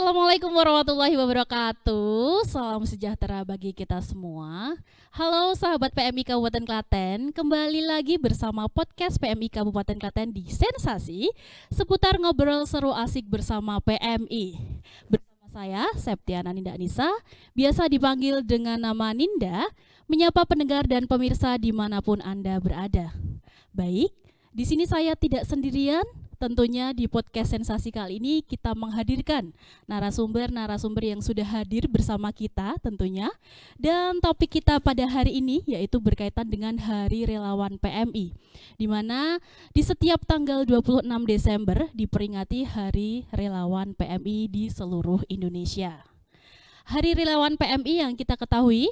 Assalamualaikum warahmatullahi wabarakatuh. Salam sejahtera bagi kita semua. Halo sahabat PMI Kabupaten Klaten, kembali lagi bersama podcast PMI Kabupaten Klaten di Sensasi seputar ngobrol seru asik bersama PMI. Bersama saya Septiana Ninda Anissa, biasa dipanggil dengan nama Ninda, menyapa pendengar dan pemirsa dimanapun Anda berada. Baik, di sini saya tidak sendirian. Tentunya di podcast Sensasi kali ini kita menghadirkan narasumber-narasumber yang sudah hadir bersama kita tentunya. Dan topik kita pada hari ini yaitu berkaitan dengan Hari Relawan PMI. Di mana di setiap tanggal 26 Desember diperingati Hari Relawan PMI di seluruh Indonesia. Hari Relawan PMI yang kita ketahui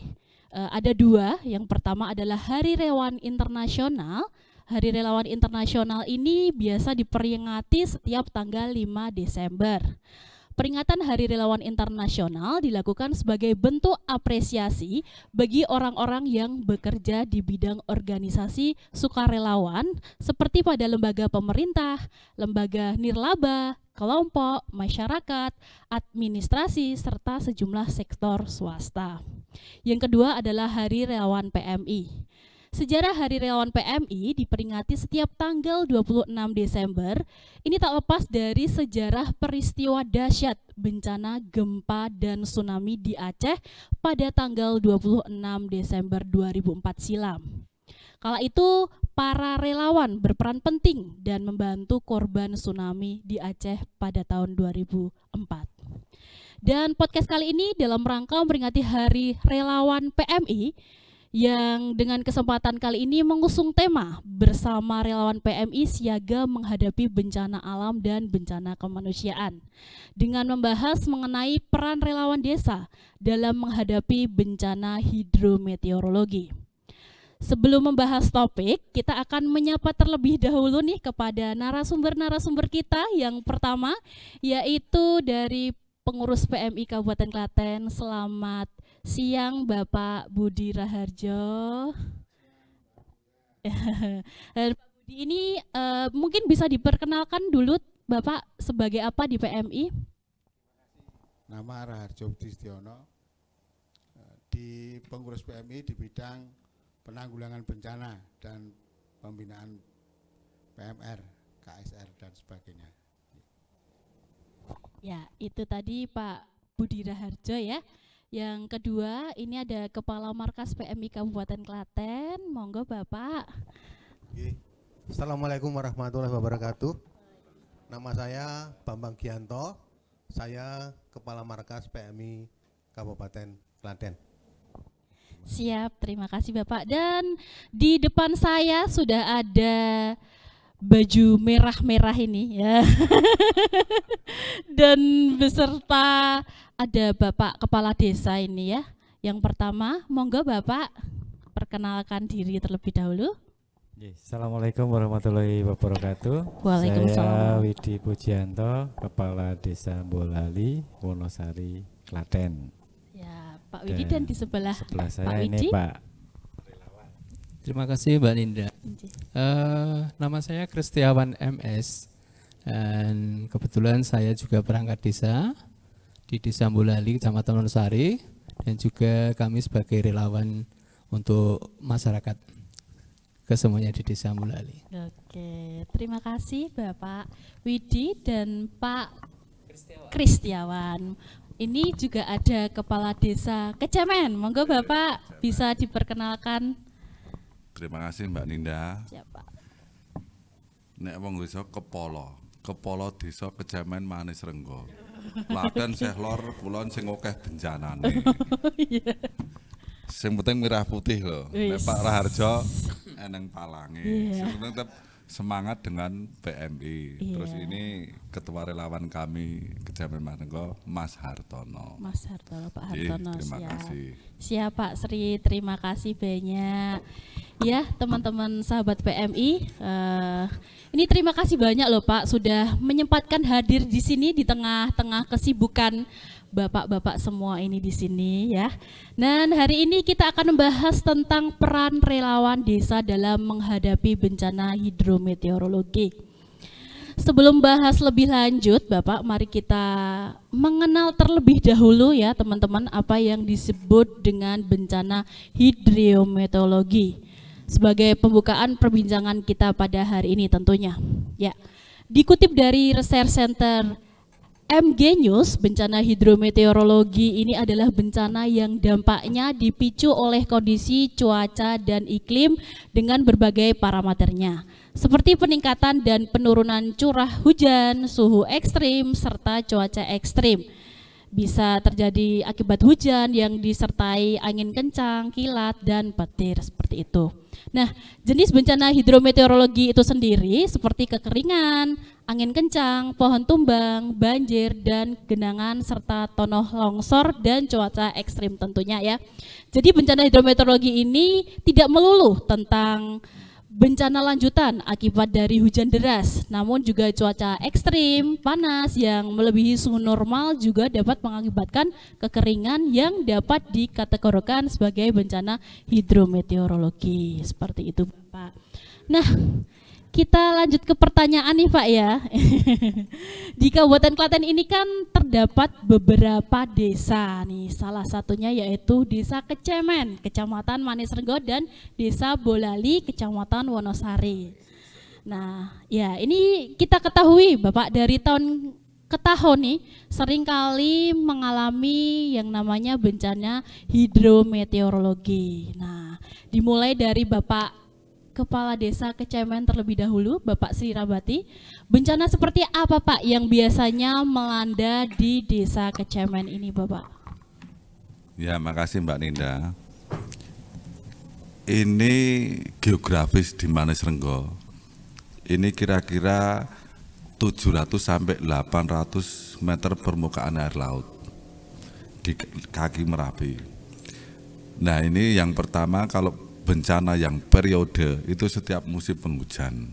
ada dua. Yang pertama adalah Hari Relawan Internasional. Hari Relawan Internasional ini biasa diperingati setiap tanggal 5 Desember. Peringatan Hari Relawan Internasional dilakukan sebagai bentuk apresiasi bagi orang-orang yang bekerja di bidang organisasi sukarelawan seperti pada lembaga pemerintah, lembaga nirlaba, kelompok, masyarakat, administrasi, serta sejumlah sektor swasta. Yang kedua adalah Hari Relawan PMI. Sejarah Hari Relawan PMI diperingati setiap tanggal 26 Desember. Ini tak lepas dari sejarah peristiwa dahsyat bencana gempa dan tsunami di Aceh pada tanggal 26 Desember 2004 silam. Kala itu para relawan berperan penting dan membantu korban tsunami di Aceh pada tahun 2004. Dan podcast kali ini dalam rangka memperingati Hari Relawan PMI yang dengan kesempatan kali ini mengusung tema bersama relawan PMI siaga menghadapi bencana alam dan bencana kemanusiaan dengan membahas mengenai peran relawan desa dalam menghadapi bencana hidrometeorologi. Sebelum membahas topik, kita akan menyapa terlebih dahulu nih kepada narasumber-narasumber kita. Yang pertama yaitu dari pengurus PMI Kabupaten Klaten. Selamat siang Bapak Budi Raharjo. Dan Pak Budi ini mungkin bisa diperkenalkan dulu Bapak sebagai apa di PMI? Nama Raharjo Budi Setiono, di pengurus PMI di bidang penanggulangan bencana dan pembinaan PMR, KSR dan sebagainya. Ya, itu tadi Pak Budi Raharjo ya. Yang kedua, ini ada Kepala Markas PMI Kabupaten Klaten. Monggo Bapak. Assalamualaikum warahmatullahi wabarakatuh. Nama saya Bambang Gianto. Saya Kepala Markas PMI Kabupaten Klaten. Siap, terima kasih Bapak. Dan di depan saya sudah ada baju merah-merah ini ya. Dan beserta ada Bapak Kepala Desa ini ya. Yang pertama, monggo Bapak perkenalkan diri terlebih dahulu. Assalamualaikum warahmatullahi wabarakatuh. Waalaikumsalam. Saya Widi Pujianto, Kepala Desa Bolali, Wonosari, Klaten. Ya, Pak Widi dan di sebelah saya Pak ini Widi. Pak. Terima kasih Mbak Ninda. Nama saya Kristiawan MS dan kebetulan saya juga perangkat desa di Desa Bolali, Kecamatan Wonosari, dan juga kami sebagai relawan untuk masyarakat kesemuanya di Desa Bolali. Oke, terima kasih Bapak Widi dan Pak Kristiawan. Ini juga ada Kepala Desa Kecemen. Monggo Bapak bisa diperkenalkan. Terima kasih Mbak Ninda. Siapa? Nek wong desa kepala desa Kejamen Manis Renggo. Klaten seh lor kulon sing akeh bencanane. Sing penting merah putih loh. Nek Pak Raharjo eneng palange. Sing penting tetap semangat dengan PMI. Terus ini ketua relawan kami Kejamen Manis Renggo, Mas Hartono. Mas Hartono, Pak Hartono. Terima kasih. Siap Pak Sri, terima kasih banyak. Ya teman-teman sahabat PMI, ini terima kasih banyak loh Pak sudah menyempatkan hadir di sini di tengah-tengah kesibukan bapak-bapak semua ini di sini ya. Dan hari ini kita akan membahas tentang peran relawan desa dalam menghadapi bencana hidrometeorologi. Sebelum bahas lebih lanjut, Bapak, mari kita mengenal terlebih dahulu ya teman-teman apa yang disebut dengan bencana hidrometeorologi sebagai pembukaan perbincangan kita pada hari ini tentunya. Ya, dikutip dari Research Center MG News, bencana hidrometeorologi ini adalah bencana yang dampaknya dipicu oleh kondisi cuaca dan iklim dengan berbagai parameternya, seperti peningkatan dan penurunan curah hujan, suhu ekstrim, serta cuaca ekstrim. Bisa terjadi akibat hujan yang disertai angin kencang, kilat, dan petir seperti itu. Nah, jenis bencana hidrometeorologi itu sendiri seperti kekeringan, angin kencang, pohon tumbang, banjir, dan genangan, serta tanah longsor dan cuaca ekstrim tentunya ya. Jadi bencana hidrometeorologi ini tidak melulu tentang bencana lanjutan akibat dari hujan deras, namun juga cuaca ekstrim, panas yang melebihi suhu normal juga dapat mengakibatkan kekeringan yang dapat dikategorikan sebagai bencana hidrometeorologi. Seperti itu, Bapak. Nah, kita lanjut ke pertanyaan nih Pak ya. Di Kabupaten Klaten ini kan terdapat beberapa desa nih, salah satunya yaitu Desa Kecemen, Kecamatan Manisrenggo, dan Desa Bolali, Kecamatan Wonosari. Nah ya ini kita ketahui Bapak dari tahun ke tahun nih seringkali mengalami yang namanya bencana hidrometeorologi. Nah dimulai dari Bapak Kepala Desa Kecemen terlebih dahulu, Bapak Sri Rabati. Bencana seperti apa Pak yang biasanya melanda di Desa Kecemen ini Bapak? Ya, makasih Mbak Ninda. Ini geografis di Manisrenggo. Ini kira-kira 700 sampai 800 meter permukaan air laut di kaki Merapi. Nah, ini yang pertama kalau bencana yang periode itu setiap musim penghujan.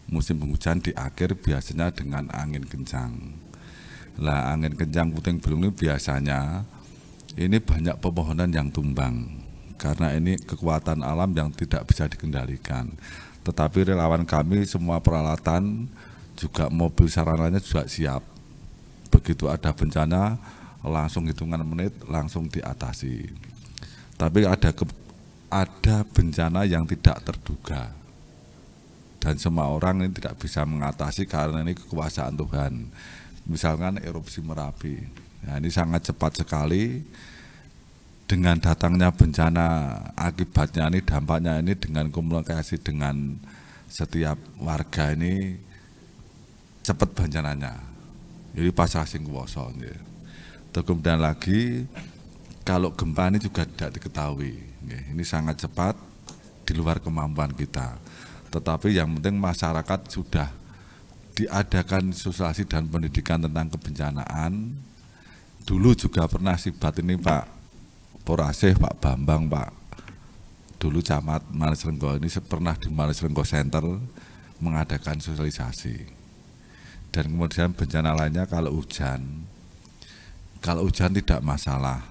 Musim penghujan di akhir biasanya dengan angin kencang. Lah angin kencang puting beliung ini biasanya ini banyak pepohonan yang tumbang karena ini kekuatan alam yang tidak bisa dikendalikan. Tetapi relawan kami semua peralatan juga mobil sarananya juga siap. Begitu ada bencana langsung hitungan menit langsung diatasi. Tapi ada bencana yang tidak terduga dan semua orang ini tidak bisa mengatasi karena ini kekuasaan Tuhan. Misalkan erupsi Merapi, nah, ini sangat cepat sekali dengan datangnya bencana, akibatnya ini dampaknya ini dengan komunikasi dengan setiap warga ini cepat bencananya. Jadi pasrah sing kuwasa. Kemudian lagi kalau gempa ini juga tidak diketahui. Ini sangat cepat di luar kemampuan kita. Tetapi yang penting masyarakat sudah diadakan sosialisasi dan pendidikan tentang kebencanaan. Dulu juga pernah sibat ini Pak Porasih, Pak Bambang, Pak dulu camat Manisrenggo ini pernah di Manisrenggo Center mengadakan sosialisasi. Dan kemudian bencana lainnya kalau hujan tidak masalah.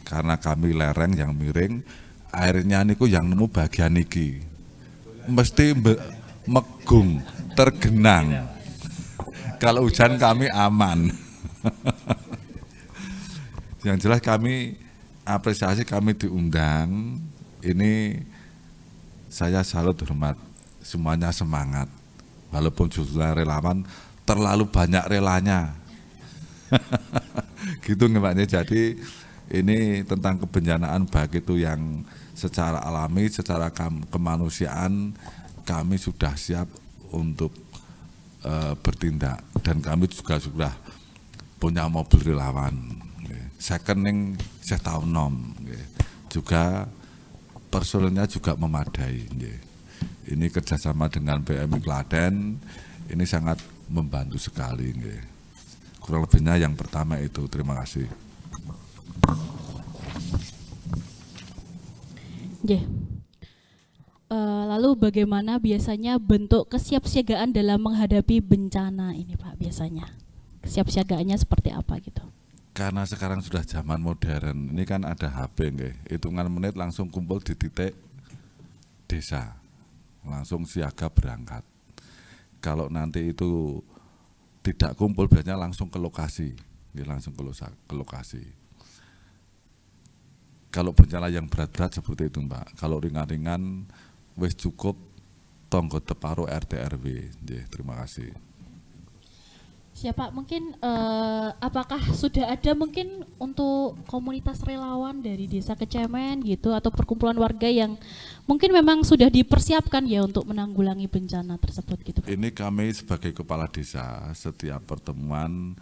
Karena kami lereng yang miring, airnya niku yang nemu bagian niki mesti megung, tergenang. Kalau hujan kami aman. Yang jelas kami apresiasi, kami diundang. Ini saya salut hormat, semuanya semangat. Walaupun jumlah relawan terlalu banyak relanya. Gitu Mbaknya. Jadi ini tentang kebencanaan baik itu yang secara alami, secara kemanusiaan kami sudah siap untuk bertindak dan kami juga sudah punya mobil relawan. Second yang saya tahu juga personelnya juga memadai. Ini kerjasama dengan PMI Klaten ini sangat membantu sekali. Kurang lebihnya yang pertama itu. Terima kasih. Lalu bagaimana biasanya bentuk kesiapsiagaan dalam menghadapi bencana ini Pak biasanya? Kesiapsiagaannya seperti apa gitu? Karena sekarang sudah zaman modern, ini kan ada HP, hitungan menit langsung kumpul di titik desa, langsung siaga berangkat. Kalau nanti itu tidak kumpul biasanya langsung ke lokasi, langsung ke lokasi. Kalau bencana yang berat-berat seperti itu Mbak, kalau ringan-ringan wis cukup tonggo teparo RT RW. Terima kasih. Siapa mungkin apakah sudah ada mungkin untuk komunitas relawan dari Desa Kecemen gitu atau perkumpulan warga yang mungkin memang sudah dipersiapkan ya untuk menanggulangi bencana tersebut gitu Pak? Ini kami sebagai kepala desa setiap pertemuan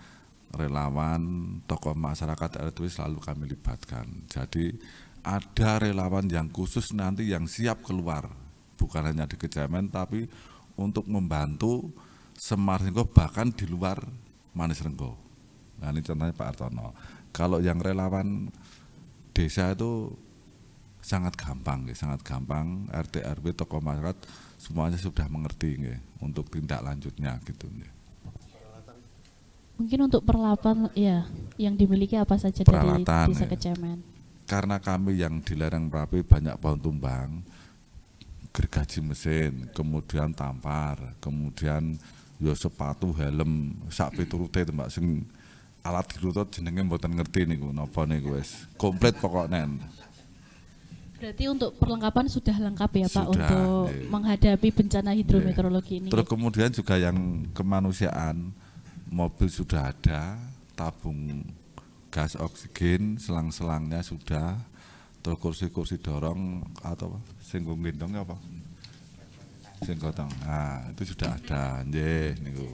relawan tokoh masyarakat itu selalu kami libatkan. Jadi ada relawan yang khusus nanti yang siap keluar, bukan hanya di Kecemen tapi untuk membantu Semar Renggo bahkan di luar Manis Renggo. Nah ini contohnya Pak Artono. Kalau yang relawan desa itu sangat gampang, sangat gampang. RT RW tokoh masyarakat semuanya sudah mengerti untuk tindak lanjutnya gitu. Mungkin untuk peralatan ya yang dimiliki apa saja peralatan, dari Desa Kecemen? Karena kami yang di lereng Merapi banyak pohon tumbang, gergaji mesin, kemudian tampar, kemudian yo sepatu, helm, sak piturute Mbak sing alat dirutut jenenge mboten ngerti niku napa niku wis komplit pokoknya. Berarti untuk perlengkapan sudah lengkap ya Pak sudah, untuk menghadapi bencana hidrometeorologi ini. Terus kemudian juga yang kemanusiaan, mobil sudah ada, tabung gas oksigen, selang-selangnya sudah, terus kursi-kursi dorong atau sing gendongnya apa? Sing gotong. Nah, itu sudah ada. Nggih niku.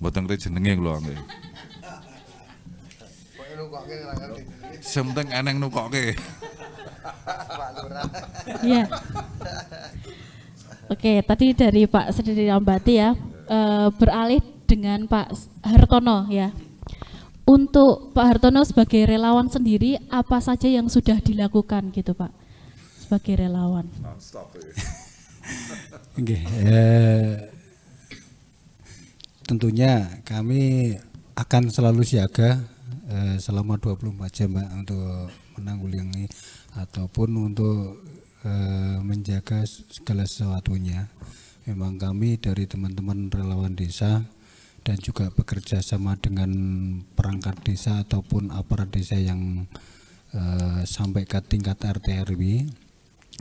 Mboten ngerti jenenge kula nggih. Pokoke nukokke ora ngerti. Sing penting eneng nukokke. Pak Lurah. Iya. Oke, tadi dari Pak Sri Rambati ya, beralih dengan Pak Hartono ya. Untuk Pak Hartono sebagai relawan sendiri, apa saja yang sudah dilakukan gitu Pak, sebagai relawan? Okay, tentunya kami akan selalu siaga selama 24 jam Mbak untuk menanggulangi ataupun untuk menjaga segala sesuatunya. Memang kami dari teman-teman relawan desa dan juga bekerja sama dengan perangkat desa ataupun aparat desa yang sampai ke tingkat RT RW,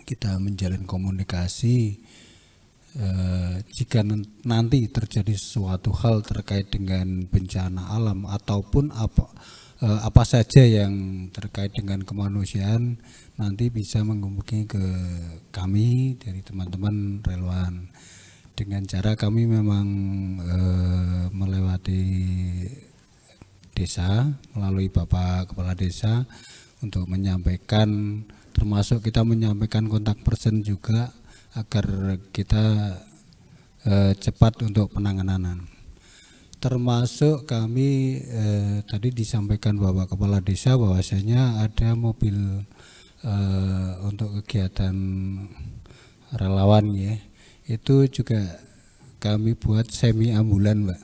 kita menjalin komunikasi. Jika nanti terjadi sesuatu hal terkait dengan bencana alam ataupun apa saja yang terkait dengan kemanusiaan, nanti bisa menghubungi ke kami dari teman-teman relawan. Dengan cara kami memang melewati desa melalui Bapak Kepala Desa untuk menyampaikan, termasuk kita menyampaikan kontak person juga agar kita cepat untuk penanganan. Termasuk kami tadi disampaikan Bapak Kepala Desa bahwasanya ada mobil untuk kegiatan relawan ya. Itu juga kami buat semi ambulan Mbak.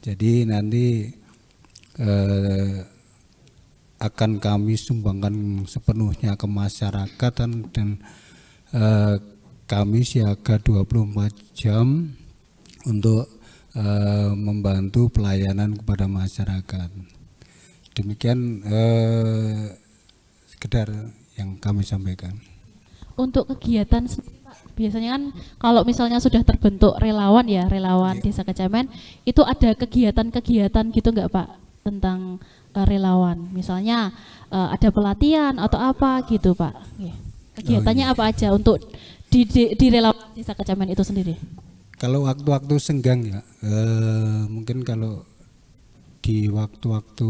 Jadi nanti akan kami sumbangkan sepenuhnya ke masyarakat dan kami siaga 24 jam untuk membantu pelayanan kepada masyarakat. Demikian sekedar yang kami sampaikan. Untuk kegiatan biasanya kan kalau misalnya sudah terbentuk relawan ya, relawan Desa Kecemen, itu ada kegiatan-kegiatan gitu enggak Pak tentang relawan? Misalnya ada pelatihan atau apa gitu Pak? Kegiatannya apa aja untuk di relawan Desa Kecemen itu sendiri? Kalau waktu-waktu senggang ya, mungkin kalau di waktu-waktu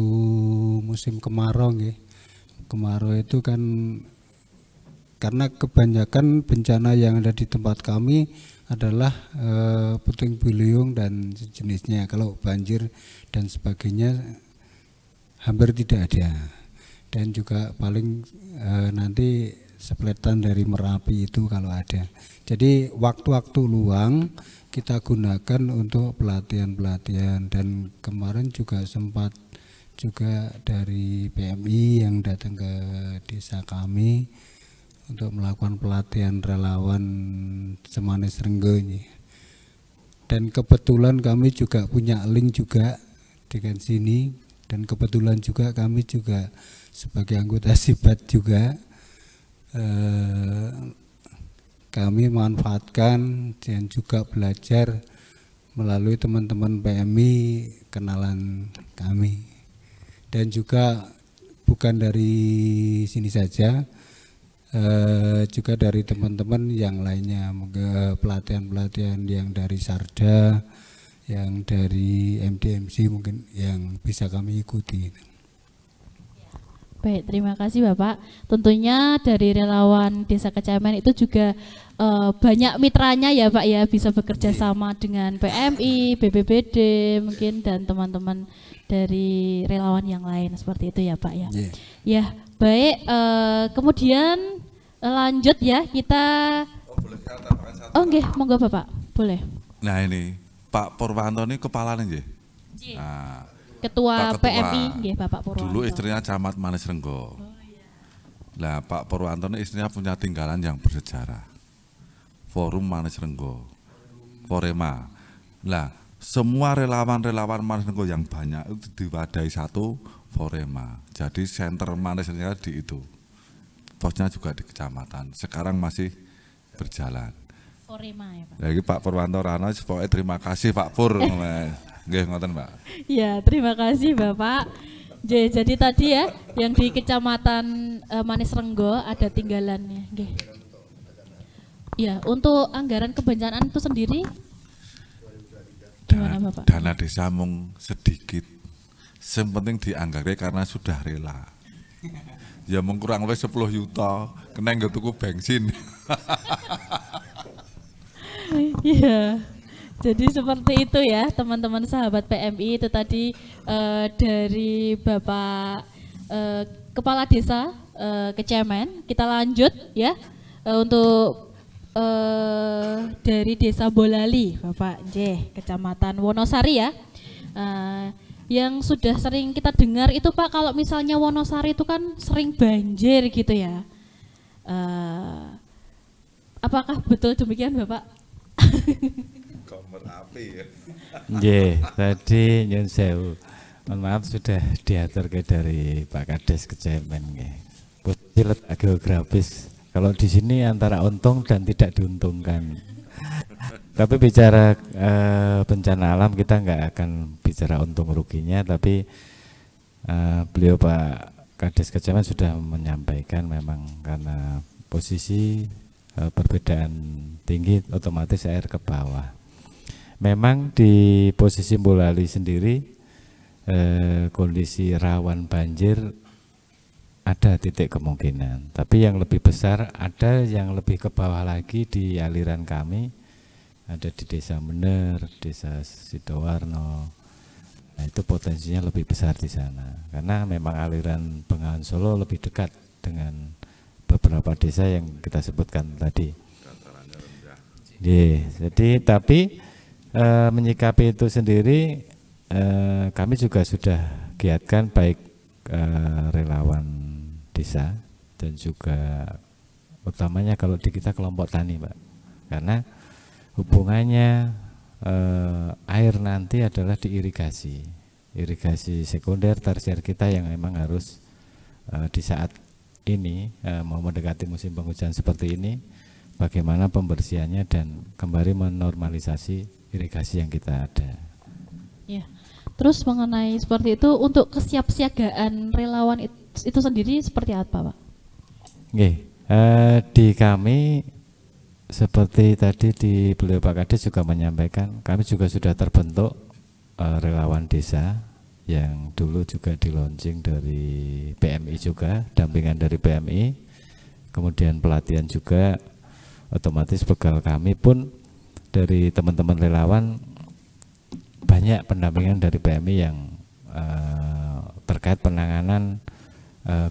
musim kemarau ya, kemarau itu kan karena kebanyakan bencana yang ada di tempat kami adalah puting beliung dan sejenisnya. Kalau banjir dan sebagainya hampir tidak ada, dan juga paling nanti sepletan dari Merapi itu kalau ada. Jadi waktu-waktu luang kita gunakan untuk pelatihan-pelatihan, dan kemarin juga sempat juga dari PMI yang datang ke desa kami untuk melakukan pelatihan relawan Semanis Renggo ini. Dan kebetulan kami juga punya link juga dengan sini, dan kebetulan juga kami juga sebagai anggota Sibat juga kami manfaatkan dan juga belajar melalui teman-teman PMI kenalan kami. Dan juga bukan dari sini saja, juga dari teman-teman yang lainnya, pelatihan-pelatihan yang dari Sarda, yang dari MDMC mungkin yang bisa kami ikuti. Baik, terima kasih Bapak. Tentunya dari relawan Desa Kecamen itu juga banyak mitranya ya Pak ya, bisa bekerja sama dengan PMI, BPBD mungkin dan teman-teman dari relawan yang lain seperti itu ya Pak ya. Ya, baik. Kemudian lanjut ya kita. Oh nggih, monggo Bapak, boleh. Nah ini Pak Purwanto ini kepalanya nggih. Nah, Ketua PMI nggih Bapak Purwanto. Dulu istrinya Camat Manis Renggo. Nah Pak Purwanto ini istrinya punya tinggalan yang bersejarah. Forum Manis Renggo, Forema. Nah semua relawan-relawan Manis Renggo yang banyak itu diwadahi satu Forema. Jadi center Manis Renggo di itu. Posnya juga di kecamatan, sekarang masih berjalan. Forema ya Pak. Lagi Pak Purwanto Rano, pokoknya terima kasih Pak Pur. Nggih ngoten Mbak. Ya, terima kasih Bapak. Jadi tadi ya yang di Kecamatan Manis Renggo ada tinggalannya. Nggih. Ya, untuk anggaran kebencanaan itu sendiri gimana Bapak? Dana desa mung sedikit. Yang penting dianggarkan karena sudah rela. Ya mung kurang lebih 10 juta, kena nggo tuku bensin. Iya. Jadi seperti itu ya teman-teman sahabat PMI, itu tadi dari Bapak Kepala Desa Kecamen. Kita lanjut ya untuk dari Desa Bolali Bapak J, Kecamatan Wonosari ya. Yang sudah sering kita dengar itu Pak, kalau misalnya Wonosari itu kan sering banjir gitu ya. Apakah betul demikian Bapak? Kompor api ya. Nggih, tadi nyun sewu. Mohon maaf sudah diatur dari Pak Kades Kecamen nggih. Posisi letak geografis kalau di sini antara untung dan tidak diuntungkan. Tapi bicara bencana alam kita nggak akan bicara untung ruginya, tapi beliau Pak Kades Kecamen sudah menyampaikan memang karena posisi perbedaan tinggi otomatis air ke bawah. Memang di posisi Bolali sendiri kondisi rawan banjir ada titik kemungkinan, tapi yang lebih besar ada yang lebih ke bawah lagi di aliran kami. Ada di Desa Mener, Desa Sidowarno. Nah, itu potensinya lebih besar di sana karena memang aliran Bengawan Solo lebih dekat dengan beberapa desa yang kita sebutkan tadi. Jadi tapi menyikapi itu sendiri kami juga sudah giatkan baik relawan desa dan juga utamanya kalau di kita kelompok tani Pak, karena hubungannya air nanti adalah di irigasi sekunder tersier kita yang memang harus di saat ini mau mendekati musim penghujan seperti ini, bagaimana pembersihannya dan kembali menormalisasi irigasi yang kita ada. Ya, terus mengenai seperti itu untuk kesiapsiagaan relawan itu sendiri seperti apa Pak? Oke, di kami seperti tadi di beliau Pak Kades juga menyampaikan, kami juga sudah terbentuk relawan desa yang dulu juga di launching dari PMI juga, dampingan dari PMI, kemudian pelatihan juga, otomatis bekal kami pun dari teman-teman relawan banyak pendampingan dari PMI yang terkait penanganan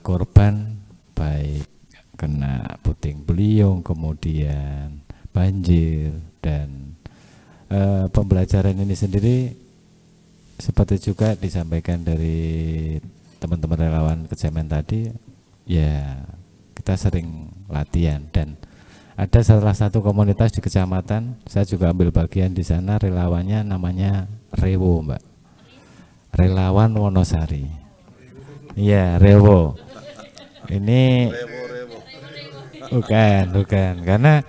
korban baik kena puting beliung, kemudian banjir, dan pembelajaran ini sendiri seperti juga disampaikan dari teman-teman relawan Kecamen tadi, ya kita sering latihan dan ada salah satu komunitas di kecamatan, saya juga ambil bagian di sana, relawannya namanya Rewo, Mbak. Relawan Wonosari. Iya, Rewo. Ini bukan, karena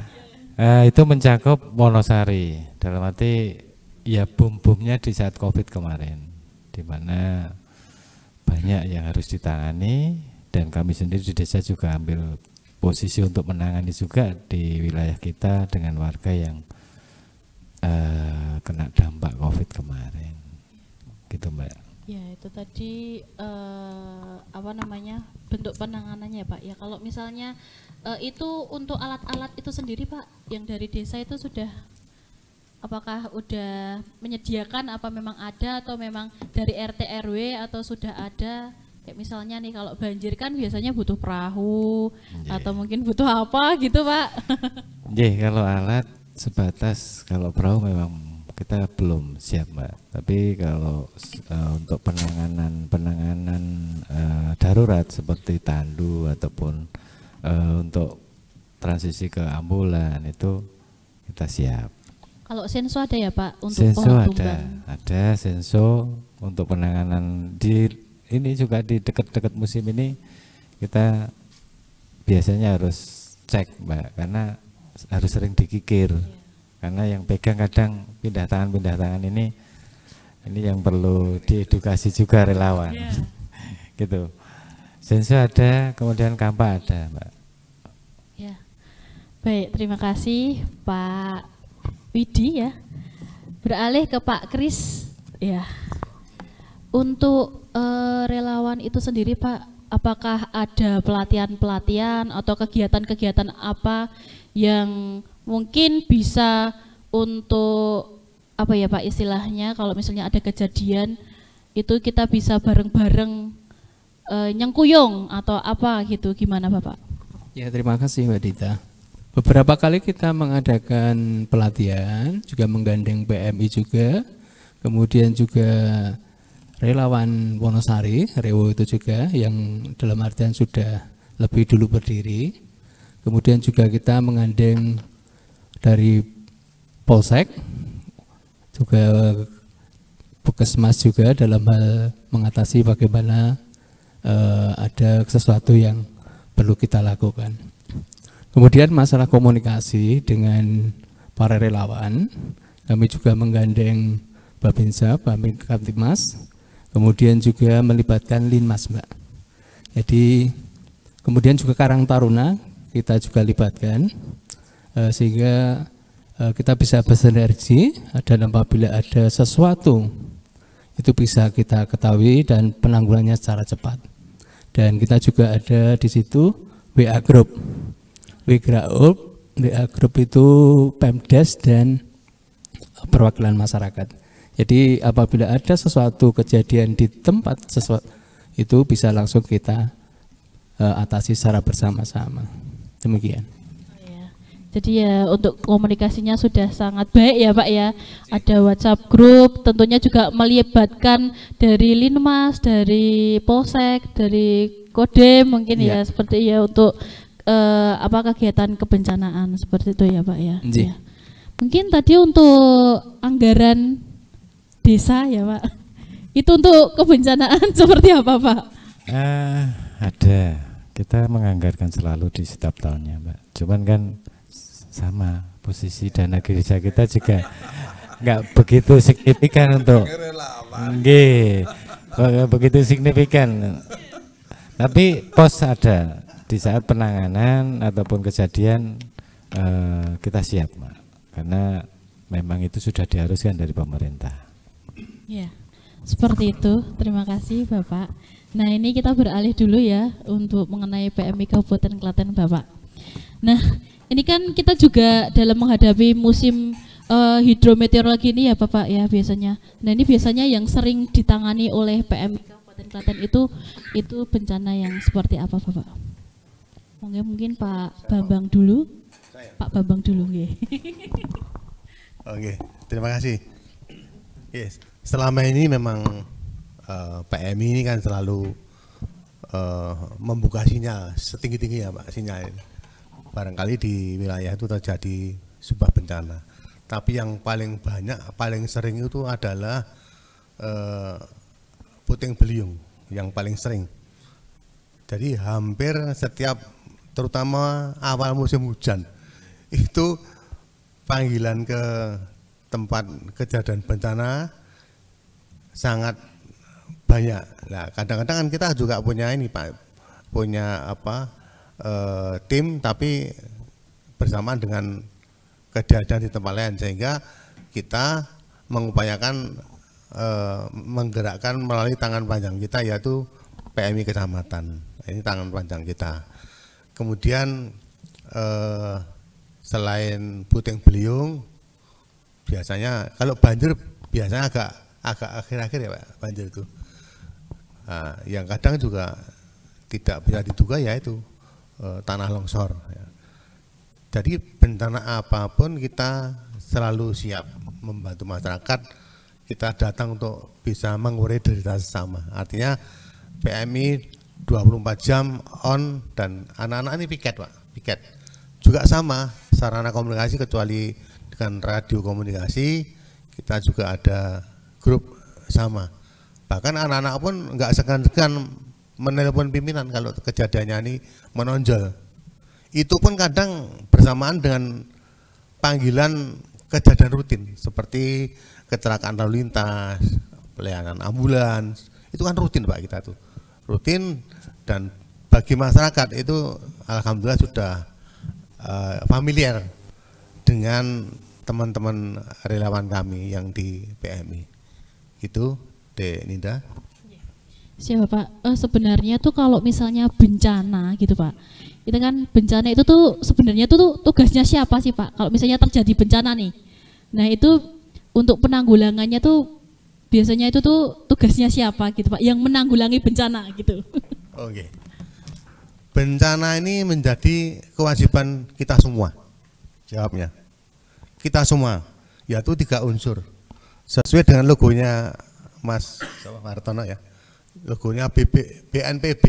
itu mencakup Wonosari. Dalam arti ya boom-boomnya di saat COVID kemarin, di mana banyak yang harus ditangani, dan kami sendiri di desa juga ambil posisi untuk menangani juga di wilayah kita dengan warga yang kena dampak COVID kemarin, gitu Mbak. Ya itu tadi apa namanya bentuk penanganannya Pak. Ya kalau misalnya itu untuk alat-alat itu sendiri Pak, yang dari desa itu sudah, apakah udah menyediakan, apa memang ada atau memang dari RT RW atau sudah ada? Kayak misalnya nih kalau banjir kan biasanya butuh perahu atau mungkin butuh apa gitu Pak. Kalau alat sebatas, kalau perahu memang kita belum siap Mbak. Tapi kalau untuk penanganan darurat seperti tandu ataupun untuk transisi ke ambulan itu kita siap. Kalau senso ada ya Pak untuk senso pohon tumbang? Ada senso untuk penanganan ini juga di dekat-dekat musim ini kita biasanya harus cek Mbak, karena harus sering dikikir. Karena yang pegang kadang pindah tangan ini yang perlu diedukasi juga relawan. Gitu. Senso ada, kemudian kampa ada Mbak. Ya. Baik, terima kasih Pak Widi ya. Beralih ke Pak Kris ya. Untuk relawan itu sendiri Pak, apakah ada pelatihan-pelatihan atau kegiatan-kegiatan apa yang mungkin bisa untuk apa ya Pak istilahnya, kalau misalnya ada kejadian itu kita bisa bareng-bareng nyengkuyung atau apa gitu, gimana Bapak? Ya terima kasih Mbak Dita. Beberapa kali kita mengadakan pelatihan, juga menggandeng PMI juga, kemudian juga relawan Wonosari, Rewo itu juga yang dalam artian sudah lebih dulu berdiri. Kemudian juga kita menggandeng dari Polsek, juga Puskesmas juga dalam hal mengatasi bagaimana ada sesuatu yang perlu kita lakukan. Kemudian masalah komunikasi dengan para relawan, kami juga menggandeng Babinsa, Babin Kamtibmas, kemudian juga melibatkan Linmas Mbak. Jadi kemudian juga Karang Taruna kita juga libatkan sehingga kita bisa bersinergi dan apabila ada sesuatu itu bisa kita ketahui dan penanggulangannya secara cepat. Dan kita juga ada di situ WA Group. WA Group itu Pemdes dan perwakilan masyarakat. Jadi apabila ada sesuatu kejadian di tempat sesuatu itu bisa langsung kita atasi secara bersama-sama. Demikian. Jadi ya untuk komunikasinya sudah sangat baik ya Pak ya. Ada WhatsApp group, tentunya juga melibatkan dari Linmas, dari Polsek, dari Kodem mungkin ya seperti ya untuk apa kegiatan kebencanaan seperti itu ya Pak ya. Ya. Mungkin tadi untuk anggaran desa ya Pak. Itu untuk kebencanaan seperti apa Pak? Ada. Kita menganggarkan selalu di setiap tahunnya Mbak. Cuman kan sama posisi dana gereja kita juga nggak begitu signifikan untuk begitu signifikan, tapi pos ada di saat penanganan ataupun kejadian kita siap Mbak, karena memang itu sudah diharuskan dari pemerintah. Ya, seperti itu. Terima kasih Bapak. Nah ini kita beralih dulu ya untuk mengenai PMI Kabupaten Klaten Bapak. Nah ini kan kita juga dalam menghadapi musim hidrometeorologi ini ya Bapak ya biasanya. Nah ini biasanya yang sering ditangani oleh PMI Kabupaten Klaten itu bencana yang seperti apa Bapak? Mungkin Pak Bambang dulu. Pak Bambang dulu ya. Oke, terima kasih. Yes, selama ini memang PMI ini kan selalu membuka sinyal setinggi-tinggi ya Pak, sinyal ini. barangkali di wilayah itu terjadi sebuah bencana. Tapi yang paling banyak, paling sering itu adalah puting beliung yang paling sering. Jadi hampir setiap, terutama awal musim hujan, itu panggilan ke tempat kejadian bencana sangat banyak. Nah, kadang-kadang kan kita juga punya ini Pak, punya tim tapi bersamaan dengan kejadian di tempat lain, sehingga kita mengupayakan menggerakkan melalui tangan panjang kita, yaitu PMI kecamatan. Ini tangan panjang kita. Kemudian selain puting beliung, biasanya kalau banjir biasanya agak akhir-akhir ya Pak, banjir itu. Nah, yang kadang juga tidak bisa diduga yaitu tanah longsor. Ya. Jadi bencana apapun kita selalu siap membantu masyarakat. Kita datang untuk bisa mengurai derita sesama. Artinya PMI 24 jam on, dan anak-anak ini piket Pak, piket. Juga sama sarana komunikasi, kecuali dengan radio komunikasi, kita juga ada grup sama. Bahkan anak-anak pun nggak segan-segan menelpon pimpinan kalau kejadiannya ini menonjol. Itu pun kadang bersamaan dengan panggilan kejadian rutin seperti kecelakaan lalu lintas, pelayanan ambulans, itu kan rutin Pak, kita tuh rutin. Dan bagi masyarakat itu alhamdulillah sudah familiar dengan teman-teman relawan kami yang di PMI. Itu Dek Ninda. Siapa Pak? Sebenarnya tuh kalau misalnya bencana gitu Pak, itu kan bencana itu tuh sebenarnya tuh tugasnya siapa sih Pak? Kalau misalnya terjadi bencana nih, nah itu untuk penanggulangannya tuh biasanya itu tuh tugasnya siapa gitu Pak? Yang menanggulangi bencana gitu. Oke. Bencana ini menjadi kewajiban kita semua. Jawabnya, kita semua, yaitu 3 unsur. Sesuai dengan logonya Mas Martono ya. Logonya BNPB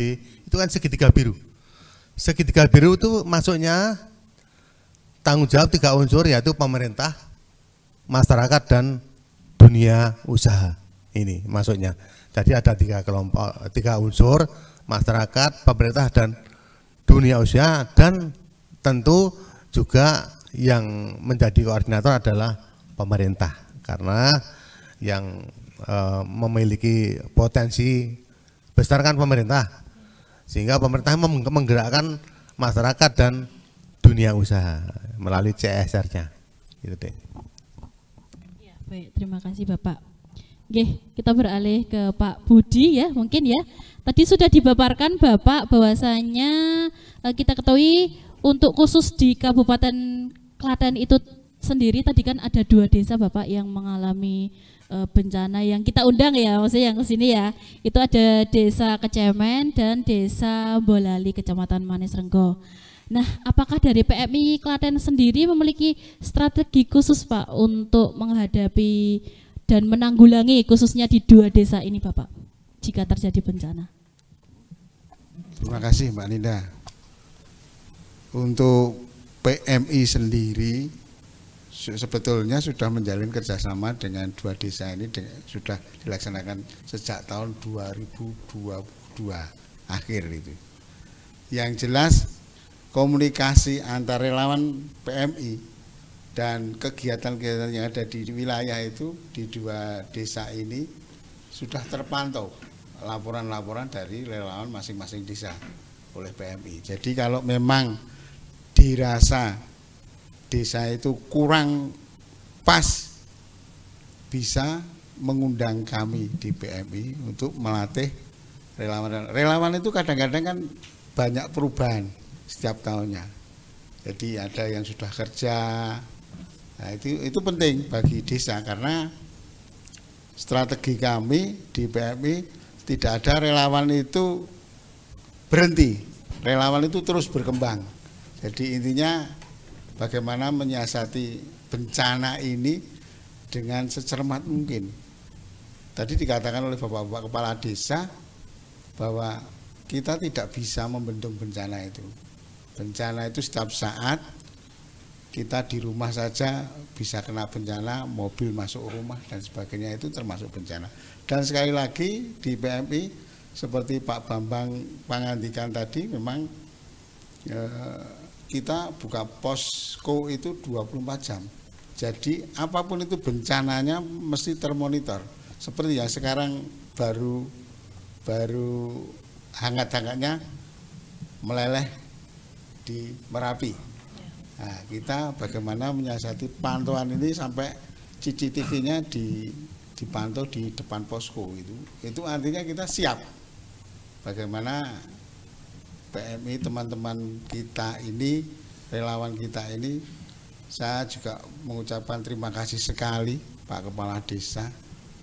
itu kan segitiga biru. Segitiga biru itu masuknya tanggung jawab 3 unsur, yaitu pemerintah, masyarakat, dan dunia usaha. Ini masuknya. Jadi ada 3 kelompok, 3 unsur: masyarakat, pemerintah, dan dunia usaha. Dan tentu juga yang menjadi koordinator adalah pemerintah, karena yang memiliki potensi besar kan pemerintah, sehingga pemerintah menggerakkan masyarakat dan dunia usaha melalui CSR-nya. Gitu deh. Ya, baik, terima kasih Bapak. Oke, kita beralih ke Pak Budi ya, mungkin ya. Tadi sudah dipaparkan Bapak bahwasanya kita ketahui untuk khusus di Kabupaten Klaten itu sendiri tadi kan ada 2 desa Bapak yang mengalami bencana yang kita undang ya, maksudnya yang kesini ya. Itu ada Desa Kecemen dan Desa Bolali, Kecamatan Manis Renggo. Nah, apakah dari PMI Klaten sendiri memiliki strategi khusus Pak untuk menghadapi dan menanggulangi khususnya di 2 desa ini Bapak jika terjadi bencana? Terima kasih Mbak Ninda. Untuk PMI sendiri sebetulnya sudah menjalin kerjasama dengan 2 desa ini sudah dilaksanakan sejak tahun 2022 akhir itu. Yang jelas komunikasi antar relawan PMI dan kegiatan-kegiatan yang ada di wilayah itu di 2 desa ini sudah terpantau laporan-laporan dari relawan masing-masing desa oleh PMI. Jadi kalau memang dirasa desa itu kurang pas, bisa mengundang kami di PMI untuk melatih relawan. Relawan itu kadang-kadang kan banyak perubahan setiap tahunnya. Jadi ada yang sudah kerja. Nah, itu penting bagi desa, karena strategi kami di PMI tidak ada relawan itu berhenti. Relawan itu terus berkembang. Jadi intinya bagaimana menyiasati bencana ini dengan secermat mungkin. Tadi dikatakan oleh Bapak-Bapak Kepala Desa bahwa kita tidak bisa membendung bencana itu. Bencana itu setiap saat kita di rumah saja bisa kena bencana, mobil masuk rumah dan sebagainya, itu termasuk bencana. Dan sekali lagi di PMI seperti Pak Bambang Pangandikan tadi, memang kita buka posko itu 24 jam. Jadi apapun itu bencananya mesti termonitor. Seperti yang sekarang baru hangat-hangatnya meleleh di Merapi. Nah, kita bagaimana menyiasati pantauan ini sampai CCTV-nya dipantau di depan posko itu artinya kita siap. Bagaimana PMI teman-teman kita ini, relawan kita ini, saya juga mengucapkan terima kasih sekali Pak Kepala Desa,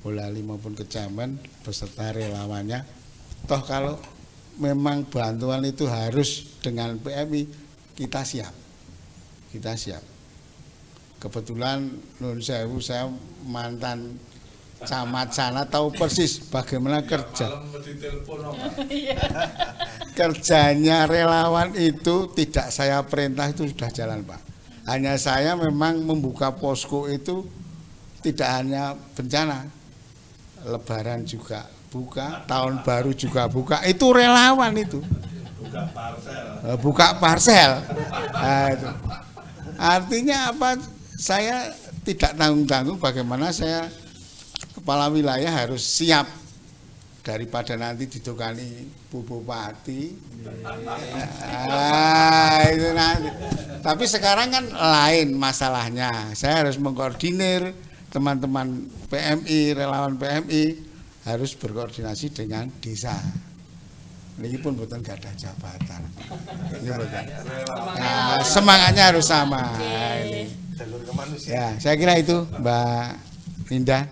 Bolalali maupun Kecamatan beserta relawannya. Toh kalau memang bantuan itu harus dengan PMI, kita siap. Kita siap. Kebetulan Nun Sewu, saya mantan camat sana, tahu persis bagaimana kerjanya relawan itu. Tidak saya perintah, itu sudah jalan Pak. Hanya saya memang membuka posko itu tidak hanya bencana, Lebaran juga buka, tahun baru juga buka, itu relawan itu. Buka parsel. Nah, itu. Artinya apa? Saya tidak tanggung-tanggung, bagaimana saya kepala wilayah harus siap daripada nanti didukani Bu Bupati. Itu nanti. Tapi sekarang kan lain masalahnya. Saya harus mengkoordinir teman-teman PMI, relawan PMI harus berkoordinasi dengan desa. Ini pun betul gak ada jabatan. Nah, semangatnya harus sama. Ya, saya kira itu Mbak Linda.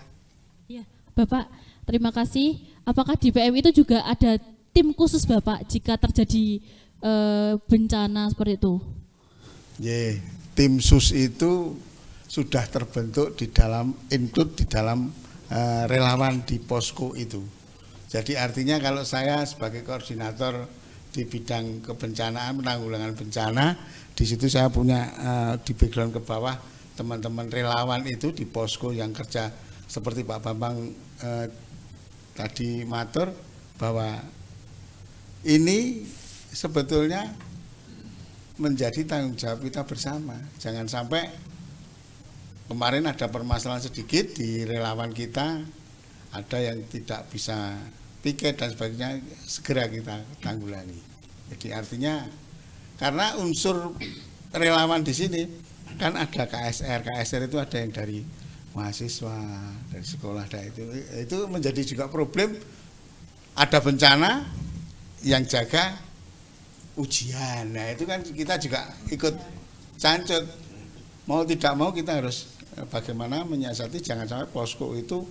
Ya, Bapak, terima kasih. Apakah di PMI itu juga ada tim khusus Bapak jika terjadi bencana seperti itu? Yeah, tim sus itu sudah terbentuk di dalam, include di dalam relawan di posko itu. Jadi artinya kalau saya sebagai koordinator di bidang kebencanaan, penanggulangan bencana, di situ saya punya di background ke bawah teman-teman relawan itu di posko yang kerja seperti Pak Bambang tadi matur, bahwa ini sebetulnya menjadi tanggung jawab kita bersama. Jangan sampai kemarin ada permasalahan sedikit di relawan kita, ada yang tidak bisa piket dan sebagainya, segera kita tanggulangi. Jadi artinya karena unsur relawan di sini kan ada KSR itu ada yang dari mahasiswa, dari sekolah, itu menjadi juga problem. Ada bencana yang jaga ujian, nah itu kan kita juga ikut cancut. Mau tidak mau kita harus bagaimana menyiasati jangan sampai posko itu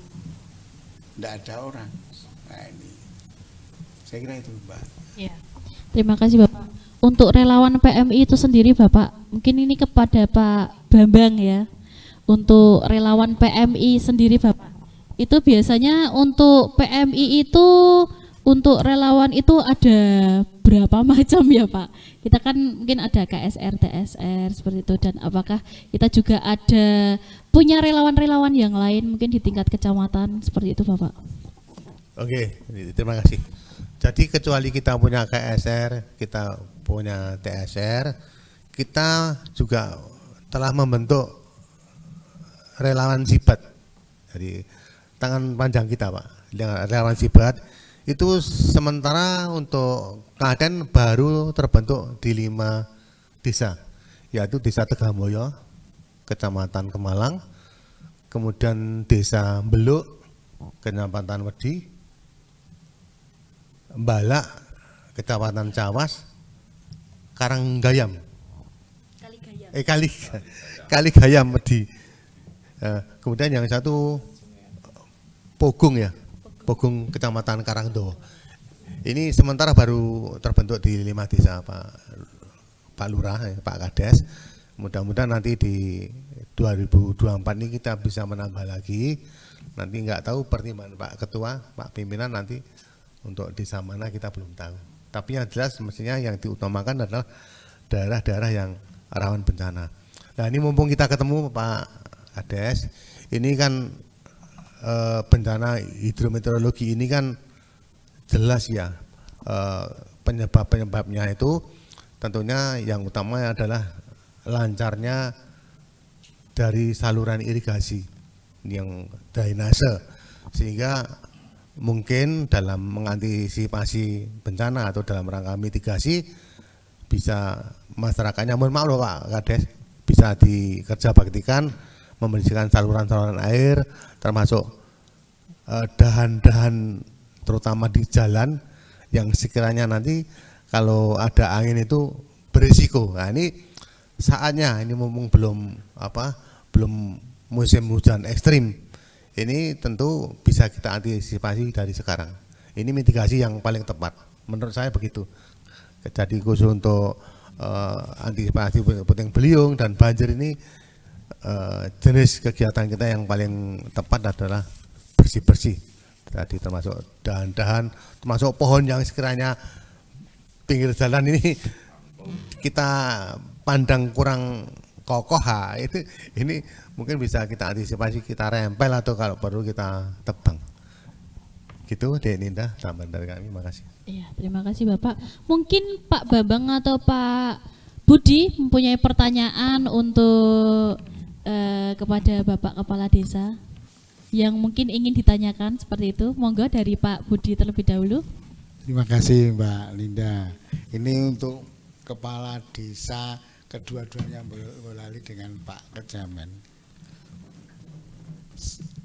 tidak ada orang. Nah ini, saya kira itu Mbak. Ya. Terima kasih Bapak. Untuk relawan PMI itu sendiri Bapak, mungkin ini kepada Pak Bambang ya. Untuk relawan PMI sendiri Bapak, itu biasanya untuk PMI itu, untuk relawan itu ada berapa macam ya Pak? Kita kan mungkin ada KSR, TSR seperti itu, dan apakah kita juga ada punya relawan-relawan yang lain mungkin di tingkat kecamatan seperti itu Bapak? Oke, terima kasih. Jadi kecuali kita punya KSR, kita punya TSR, kita juga telah membentuk relawan Sibat. Jadi tangan panjang kita Pak, relawan Sibat itu sementara untuk Klaten baru terbentuk di 5 desa, yaitu Desa Tegamoyo, Kecamatan Kemalang, kemudian Desa Beluk, Kecamatan Wedi, Balak, Kecamatan Cawas, Karanggayam, Kaligayam Wedi. Kemudian yang satu Pogung ya, Pogung Kecamatan Karangdo. Ini sementara baru terbentuk di 5 desa Pak Lurah, Pak Kades. Mudah-mudahan nanti di 2024 ini kita bisa menambah lagi. Nanti nggak tahu pertimbangan Pak Ketua, Pak Pimpinan nanti untuk desa mana kita belum tahu. Tapi yang jelas mestinya yang diutamakan adalah daerah-daerah yang rawan bencana. Nah ini mumpung kita ketemu Pak Kades, ini kan bencana hidrometeorologi ini kan jelas ya, penyebabnya itu tentunya yang utama adalah lancarnya dari saluran irigasi yang drainase, sehingga mungkin dalam mengantisipasi bencana atau dalam rangka mitigasi bisa masyarakatnya, mohon maaf loh Pak Kades, bisa dikerja baktikan membersihkan saluran-saluran air, termasuk dahan-dahan terutama di jalan yang sekiranya nanti kalau ada angin itu berisiko. Nah ini saatnya, ini mumpung belum musim hujan ekstrim, ini tentu bisa kita antisipasi dari sekarang. Ini mitigasi yang paling tepat, menurut saya begitu. Jadi khusus untuk antisipasi puting beliung dan banjir ini, jenis kegiatan kita yang paling tepat adalah bersih-bersih. Tadi termasuk dahan-dahan, termasuk pohon yang sekiranya pinggir jalan ini kita pandang kurang kokoh, itu ini mungkin bisa kita antisipasi, kita rempel atau kalau perlu kita tebang. Gitu Dek Ninda, tambahan dari kami, makasih. Iya, terima kasih Bapak. Mungkin Pak Bambang atau Pak Budi mempunyai pertanyaan untuk kepada Bapak Kepala Desa yang mungkin ingin ditanyakan seperti itu. Monggo dari Pak Budi terlebih dahulu. Terima kasih Mbak Linda. Ini untuk Kepala Desa kedua-duanya Boyolali dengan Pak Kejamen.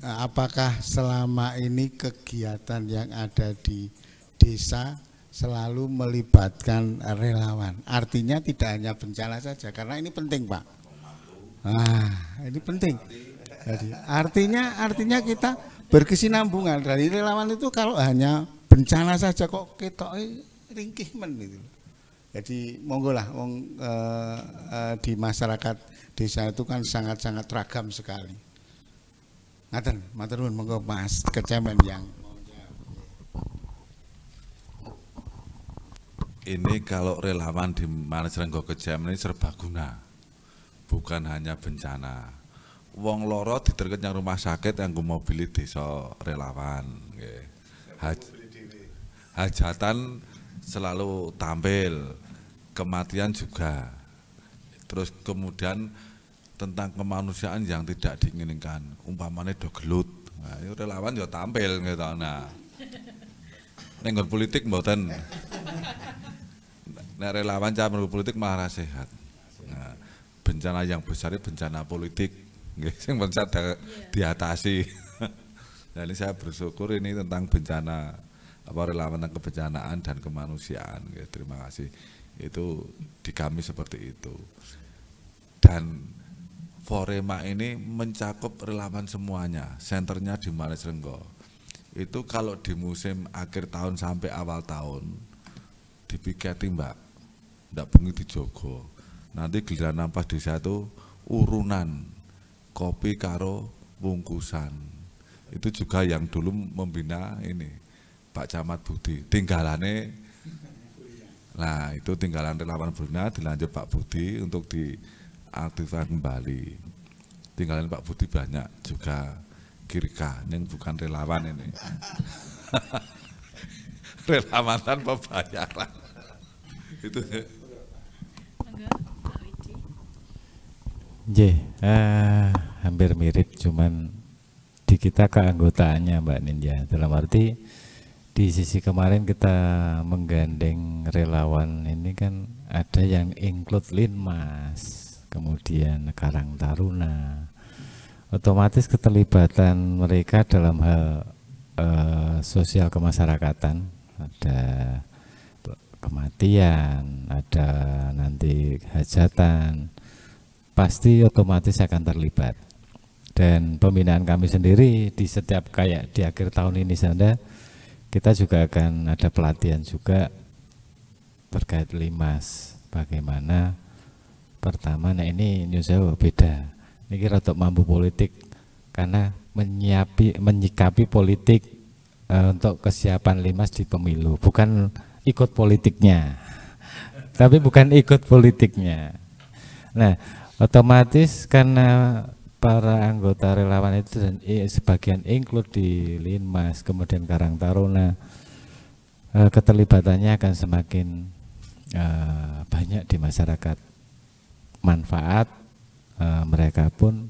Apakah selama ini kegiatan yang ada di desa selalu melibatkan relawan? Artinya tidak hanya bencana saja, karena ini penting Pak. Nah, ini penting. Jadi artinya kita berkesinambungan. Dari relawan itu kalau hanya bencana saja kok kita ringkih men gitu. Jadi monggolah di masyarakat desa itu kan sangat-sangat ragam sekali. Ngaten, matur nuwun, monggo Mas Kejamen yang ini kalau relawan di Manisrenggo Kejamen ini serbaguna, bukan hanya bencana. Wong loro diterket yang rumah sakit yang mobili desa relawan. Hajatan selalu tampil, kematian juga. Terus kemudian tentang kemanusiaan yang tidak diinginkan, umpamanya do gelut, nah, itu relawan ya tampil gitu. Nah, nenggon politik mboten. Nah, relawan campur politik malah sehat. Nah, bencana yang besar itu bencana politik, yang bisa diatasi. Nah, ini saya bersyukur ini tentang bencana relawan tentang kebencanaan dan kemanusiaan. Terima kasih. Itu di kami seperti itu. Dan Forema ini mencakup relawan semuanya, senternya di Manisrenggo. Itu kalau di musim akhir tahun sampai awal tahun dipiketi Mbak, ndak bengi dijogo. Nanti giliran nampas desa itu urunan kopi karo bungkusan. Itu juga yang dulu membina ini Pak Camat Budi. Tinggalannya, nah itu tinggalan relawan Bruna dilanjut Pak Budi untuk diaktifkan kembali. Tinggalan Pak Budi banyak juga Kirka, yang bukan relawan ini. Relawan tanpa bayaran. Itu. Hampir mirip, cuman di kita keanggotaannya Mbak Ninja. Dalam arti di sisi kemarin kita menggandeng relawan ini kan ada yang include Linmas, kemudian Karang Taruna. Otomatis keterlibatan mereka dalam hal sosial kemasyarakatan, ada kematian, ada nanti hajatan, pasti otomatis akan terlibat. Dan pembinaan kami sendiri di setiap kayak di akhir tahun ini saja, kita juga akan ada pelatihan juga terkait Limas. Bagaimana pertama, nah ini New Zealand beda. Ini kira untuk mampu politik karena menyikapi politik untuk kesiapan Limas di pemilu, bukan ikut politiknya. tapi bukan ikut politiknya. Nah, otomatis karena para anggota relawan itu dan sebagian include di Linmas, kemudian Karang Taruna, keterlibatannya akan semakin banyak di masyarakat. Manfaat mereka pun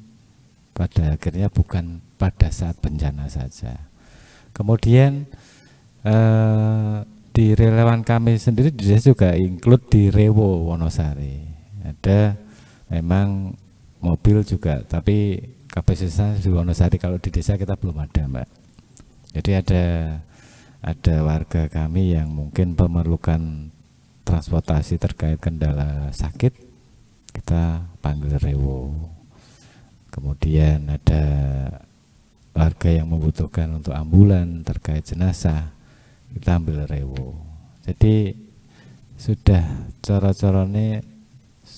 pada akhirnya bukan pada saat bencana saja. Kemudian di relawan kami sendiri juga include di Rewo Wonosari. Ada memang mobil juga, tapi kapasitasnya di Wonosari, kalau di desa kita belum ada, Mbak. Jadi ada warga kami yang mungkin memerlukan transportasi terkait kendala sakit, kita panggil Rewo. Kemudian ada warga yang membutuhkan untuk ambulan terkait jenazah, kita ambil Rewo. Jadi sudah coro-corone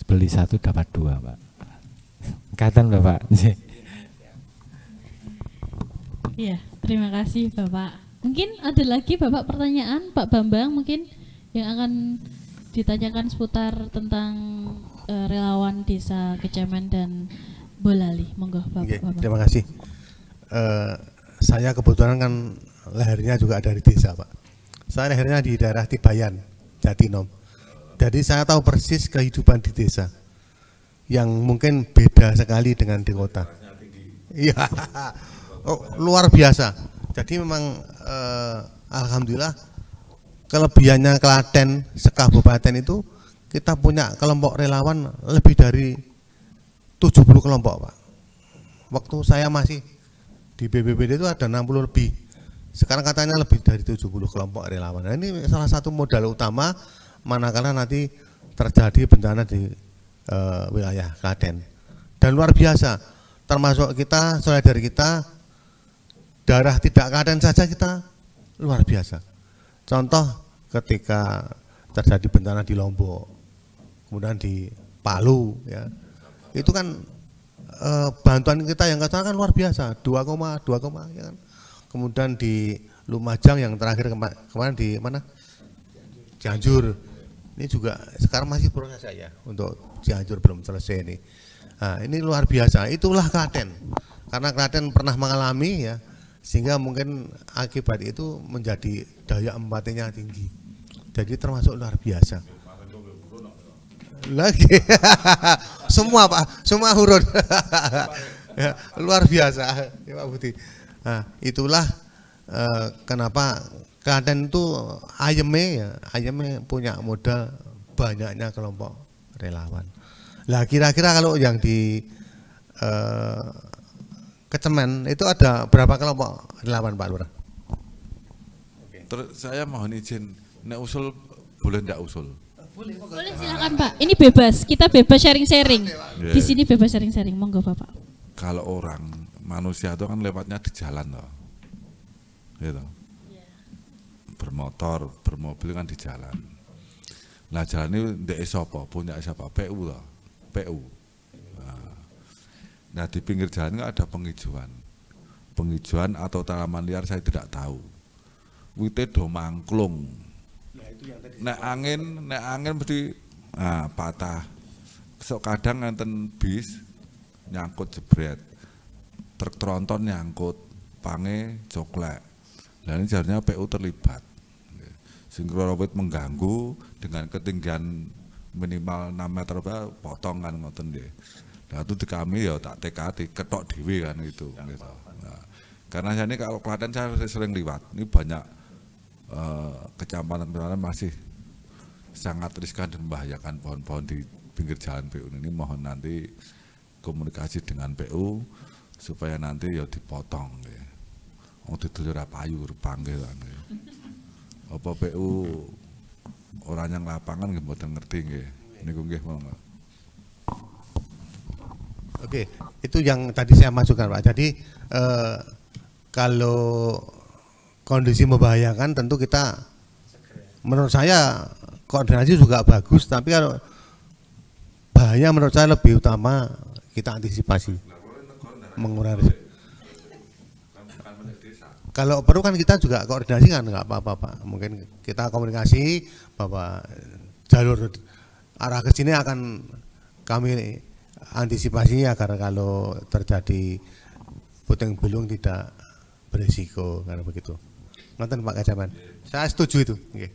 beli satu dapat dua, Pak. Katan Bapak. Iya, terima kasih Bapak. Mungkin ada lagi Bapak pertanyaan, Pak Bambang mungkin yang akan ditanyakan seputar tentang relawan desa Kecaman dan Bolali. Monggo Bapak. Oke, terima kasih. Saya kebetulan kan lahirnya juga dari desa, Pak. Saya lahirnya di daerah Tibayan, Jatinom. Jadi saya tahu persis kehidupan di desa yang mungkin beda sekali dengan di kota. Iya, luar biasa. Jadi memang alhamdulillah kelebihannya Klaten sekabupaten itu kita punya kelompok relawan lebih dari 70 kelompok, Pak. Waktu saya masih di BPBD itu ada 60 lebih. Sekarang katanya lebih dari 70 kelompok relawan. Nah, ini salah satu modal utama manakala nanti terjadi bencana di wilayah Klaten. Dan luar biasa, termasuk kita, saudara kita, daerah tidak Klaten saja kita luar biasa. Contoh ketika terjadi bencana di Lombok, kemudian di Palu, ya, itu kan bantuan kita yang kesana kan luar biasa, 2,2, ya kan. Kemudian di Lumajang yang terakhir kemarin di mana? Cianjur. Ini juga sekarang masih proses ya untuk Cianjur, belum selesai ini. Nah, ini luar biasa. Itulah Klaten. Karena Klaten pernah mengalami ya, sehingga mungkin akibat itu menjadi daya empatinya tinggi. Jadi termasuk luar biasa. Lagi semua Pak, semua huruf. Ya, luar biasa ya Pak Budi. Nah, itulah kenapa Klaten itu ayeme punya modal banyaknya kelompok relawan. Lah kira-kira kalau yang di Kecaman itu ada berapa kelompok relawan Pak Lurah? Terus saya mohon izin, nek usul boleh ndak usul? Boleh silakan Pak. Ini bebas, kita bebas sharing-sharing. Di sini bebas sharing-sharing, monggo Bapak. Kalau orang manusia itu kan lewatnya di jalan loh, gitu. Bermotor, bermobil kan di jalan. Nah jalan ini ndek sapa, punya siapa? PU loh, PU. Nah di pinggir jalan kan ada penghijauan atau tanaman liar saya tidak tahu. Wite do mangklung. Nek angin mesti patah. Sok kadang ngenten bis nyangkut jebret, truk tronton nyangkut, pange coklek. Nah ini jalannya PU terlibat. Sinkronowit mengganggu dengan ketinggian minimal 6 meter potong kan ngoten nggih. Nah itu di kami ya tak tekati ketok dhewe kan gitu. Gitu. Nah, karena saya ini kalau Klaten saya sering liwat. Ini banyak kecamatan masih sangat riskan dan membahayakan pohon-pohon di pinggir jalan PU ini. Mohon nanti komunikasi dengan PU supaya nanti ya dipotong ya. Wong didulur payu panggil kan. Apa PU orang yang lapangan nggih mboten ngerti nggih. Niku nggih monggo. Oke, itu yang tadi saya masukkan Pak. Jadi kalau kondisi membahayakan tentu kita, menurut saya koordinasi juga bagus, tapi kalau bahaya menurut saya lebih utama kita antisipasi, mengurangi. Kalau perlu kan kita juga koordinasi kan nggak apa-apa Pak. Mungkin kita komunikasi bahwa jalur arah ke sini akan kami antisipasi agar kalau terjadi puting beliung tidak berisiko karena begitu. Nonton Pak Kajaman. Saya setuju itu. Oke.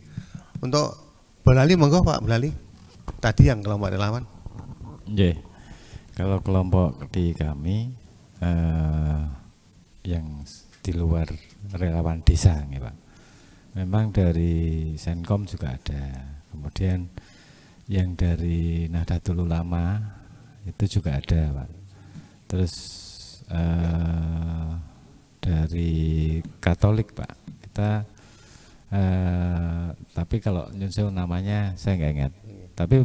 Untuk Bolali monggo Pak Bolali. Tadi yang kelompok relawan. Nggih. Kalau kelompok di kami yang di luar relawan desa nggih Pak. Memang dari Senkom juga ada. Kemudian yang dari Nahdlatul Ulama itu juga ada Pak. Terus dari Katolik Pak. Kita tapi kalau nyusul namanya saya nggak ingat. Tapi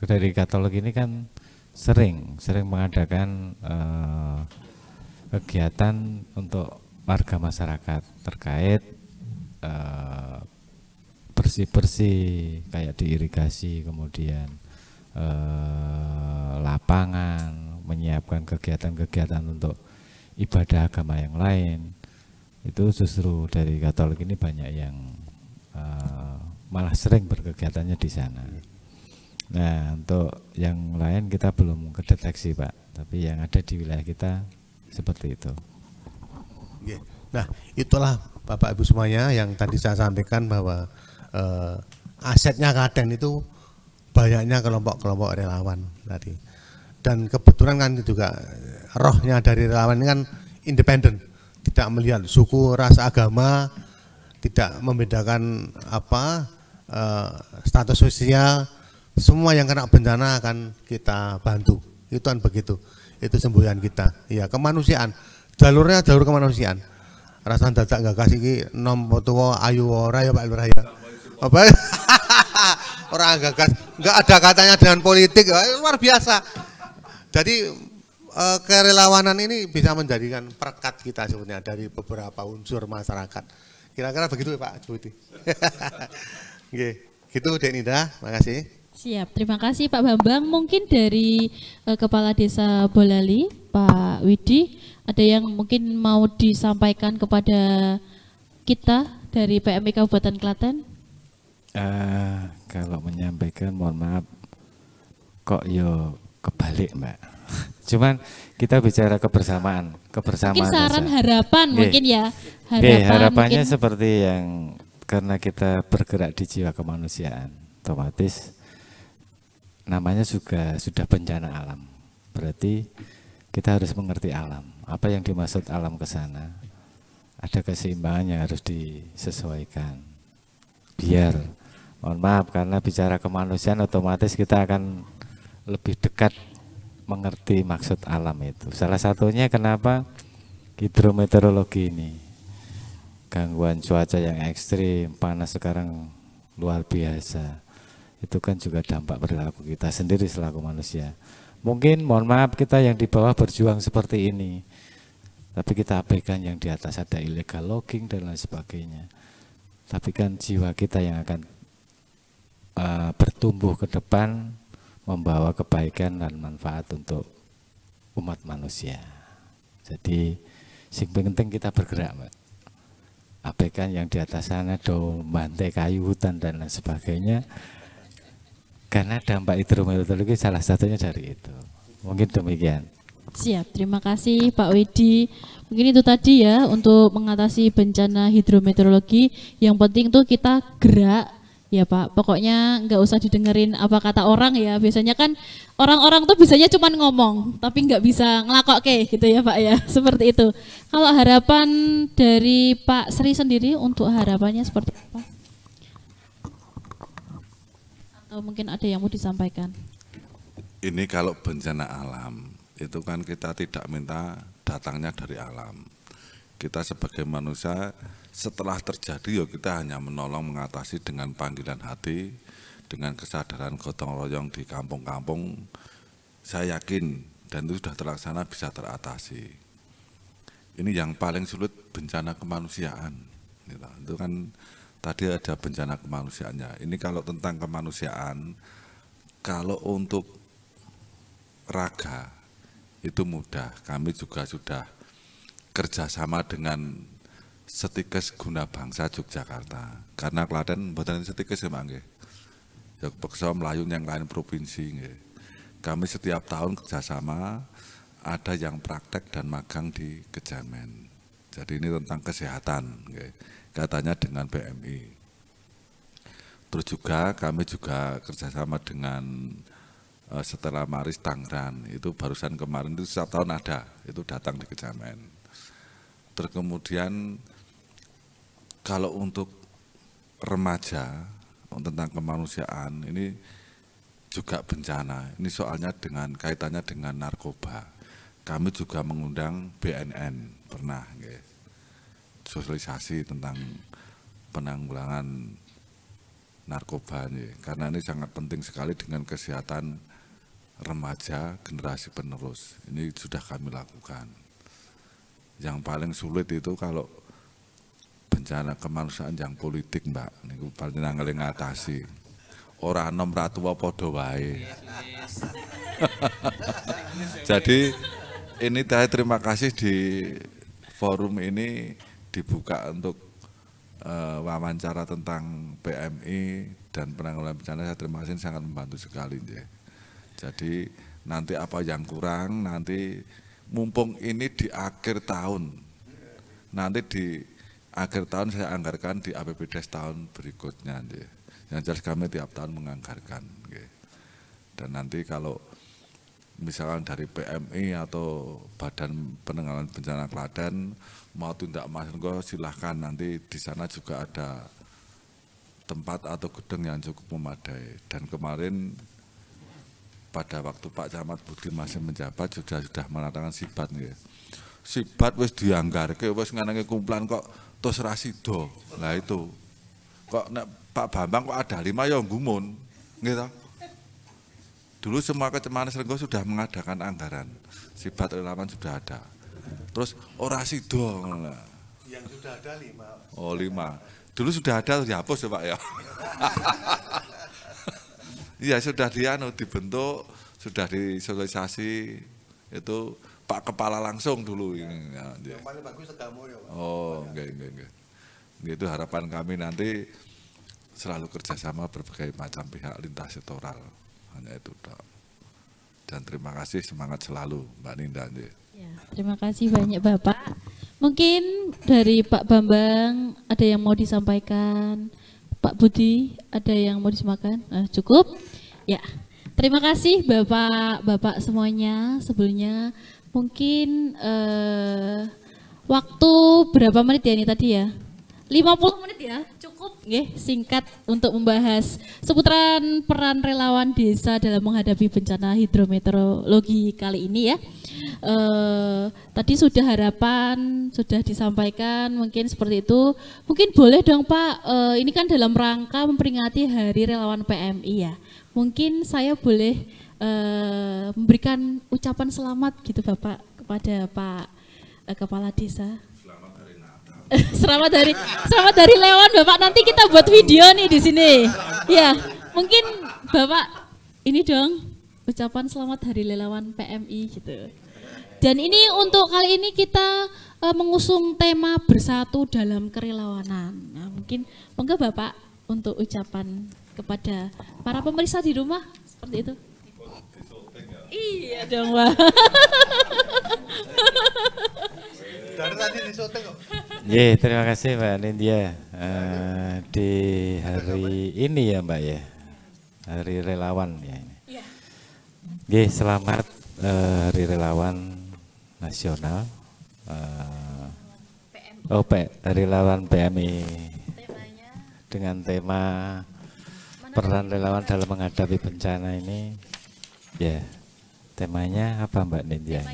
dari Katolik ini kan sering mengadakan kegiatan untuk warga masyarakat terkait bersih-bersih kayak diirigasi, kemudian lapangan, menyiapkan kegiatan-kegiatan untuk ibadah agama yang lain. Itu justru dari Katolik ini banyak yang malah sering berkegiatannya di sana. Nah, untuk yang lain kita belum kedeteksi Pak, tapi yang ada di wilayah kita seperti itu. Nah, itulah Bapak Ibu semuanya yang tadi saya sampaikan bahwa asetnya Klaten itu banyaknya kelompok-kelompok relawan tadi. Dan kebetulan kan juga rohnya dari relawan ini kan independen, tidak melihat suku, ras, agama, tidak membedakan status sosial. Semua yang kena bencana akan kita bantu. Itu kan begitu. Itu semboyan kita. Ya, kemanusiaan. Jalurnya jalur kemanusiaan. Rasan dadak nggak kasih ki nom tua ayu ora ya Pak Lurah ya. Apa? Orang gagas. Nggak ada katanya dengan politik. Luar biasa. Jadi kerelawanan ini bisa menjadikan perekat kita sebenarnya dari beberapa unsur masyarakat. Kira-kira begitu Pak Budi. Oke, gitu Dek Nida. Makasih. Siap, terima kasih Pak Bambang. Mungkin dari Kepala Desa Bolali, Pak Widi, ada yang mungkin mau disampaikan kepada kita dari PMI Kabupaten Klaten? Kalau menyampaikan, mohon maaf, kok yo kebalik Mbak. Cuman kita bicara kebersamaan. Mungkin saran saja. Harapan mungkin ya. Harapannya mungkin seperti yang karena kita bergerak di jiwa kemanusiaan, otomatis namanya juga sudah bencana alam. Berarti kita harus mengerti alam. Apa yang dimaksud alam ke sana? Ada keseimbangan yang harus disesuaikan. Biar, mohon maaf, karena bicara kemanusiaan otomatis kita akan lebih dekat mengerti maksud alam itu. Salah satunya kenapa hidrometeorologi ini, gangguan cuaca yang ekstrim, panas sekarang luar biasa. Itu kan juga dampak perilaku kita sendiri selaku manusia. Mungkin mohon maaf kita yang di bawah berjuang seperti ini, tapi kita abaikan yang di atas, ada illegal logging dan lain sebagainya. Tapi kan jiwa kita yang akan bertumbuh ke depan, membawa kebaikan dan manfaat untuk umat manusia. Jadi sing penting kita bergerak Mbak. Abaikan yang di atas sana, do bantai kayu hutan dan lain sebagainya. Karena dampak hidrometeorologi salah satunya dari itu. Mungkin demikian. Siap, terima kasih Pak Widi. Mungkin itu tadi ya untuk mengatasi bencana hidrometeorologi. Yang penting tuh kita gerak ya Pak. Pokoknya nggak usah didengerin apa kata orang ya. Biasanya kan orang-orang tuh bisanya cuma ngomong, tapi nggak bisa ngelakoke gitu ya Pak ya. Seperti itu. Kalau harapan dari Pak Sri sendiri untuk harapannya seperti apa? Atau mungkin ada yang mau disampaikan? Ini kalau bencana alam, itu kan kita tidak minta datangnya dari alam. Kita sebagai manusia setelah terjadi ya kita hanya menolong mengatasi dengan panggilan hati, dengan kesadaran gotong royong di kampung-kampung. Saya yakin dan itu sudah terlaksana bisa teratasi. Ini yang paling sulit bencana kemanusiaan. Itu kan tadi ada bencana kemanusiaannya. Ini kalau tentang kemanusiaan, kalau untuk raga itu mudah. Kami juga sudah kerjasama dengan Setikes Guna Bangsa Yogyakarta. Karena Klaten mboten setikes ya Pak nggih. ya kepeksa melayu yang lain provinsi. Nggih. Kami setiap tahun kerjasama, ada yang praktek dan magang di Kejamen. Jadi ini tentang kesehatan, nggih. Katanya dengan PMI. Terus juga kami juga kerjasama dengan Stella Maris Tangerang, itu barusan kemarin itu setiap tahun ada, itu datang di Kejamen. Terus kemudian kalau untuk remaja tentang kemanusiaan ini juga bencana. Ini soalnya dengan kaitannya dengan narkoba. Kami juga mengundang BNN pernah, nggih. Sosialisasi tentang penanggulangan narkoba, nggih. Karena ini sangat penting sekali dengan kesehatan remaja generasi penerus. Ini sudah kami lakukan. Yang paling sulit itu kalau bencana kemanusiaan yang politik, Mbak, niku paling angel ngatasi. Ora enom ra tuwa padha wae. Jadi ini saya terima kasih di forum ini dibuka untuk wawancara tentang PMI dan penanggulangan bencana. Saya terima kasih, sangat membantu sekali. Jadi nanti apa yang kurang, nanti mumpung ini di akhir tahun, nanti di akhir tahun saya anggarkan di APBDes tahun berikutnya. Yang jelas kami tiap tahun menganggarkan. Dan nanti kalau misalkan dari PMI atau Badan Penanggulangan Bencana Klaten mau tindak lanjut, silahkan, nanti di sana juga ada tempat atau gedung yang cukup memadai. Dan kemarin pada waktu Pak Camat Budi masih menjabat sudah menandatangani sibat, nggih. Sibat wis dianggarke, wis nganenge kumpulan kok terus ra sida. Lah itu. Kok nek Pak Bambang kok ada 5 ya nggumun, nggih toh? Dulu semua kecamatan Srenggo sudah mengadakan anggaran. Sibat relawan sudah ada. Terus ora sida. Yang sudah ada 5. Oh, 5. Dulu sudah ada dihapus ya Pak ya. Iya, sudah dibentuk, sudah disosialisasi, itu Pak Kepala langsung dulu ini. Yang paling bagus Sedamo ya Pak. Oh, enggak. Itu harapan kami nanti selalu kerjasama berbagai macam pihak lintas sektoral. Hanya itu, Dok. Dan terima kasih, semangat selalu Mbak Ninda. Ya, terima kasih banyak Bapak. Mungkin dari Pak Bambang ada yang mau disampaikan, Pak Budi ada yang mau disampaikan? Cukup? Ya, terima kasih Bapak semuanya. Sebelumnya mungkin waktu berapa menit ya ini tadi ya? 50 menit ya, cukup nggih, singkat untuk membahas seputaran peran relawan desa dalam menghadapi bencana hidrometeorologi kali ini ya. Tadi sudah harapan sudah disampaikan, mungkin seperti itu. Mungkin boleh dong Pak, ini kan dalam rangka memperingati Hari Relawan PMI ya. Mungkin saya boleh memberikan ucapan selamat gitu Bapak kepada Pak Kepala Desa. Selamat dari Lewan Bapak, nanti kita buat video nih di sini. Ya, mungkin Bapak ini dong ucapan selamat Hari Relawan PMI gitu. Dan ini untuk kali ini kita mengusung tema bersatu dalam kerelawanan. Nah, mungkin monggo Bapak untuk ucapan kepada para pemirsa di rumah seperti itu. Iya dong Pak. Dari tadi disyuting kok. Terima kasih Mbak Nindya. Di hari ini ya Mbak ya, Hari Relawan ya ini. Selamat Hari Relawan Nasional. Hari Relawan PMI dengan tema peran relawan dalam menghadapi bencana ini. Ya, temanya apa Mbak Nindya?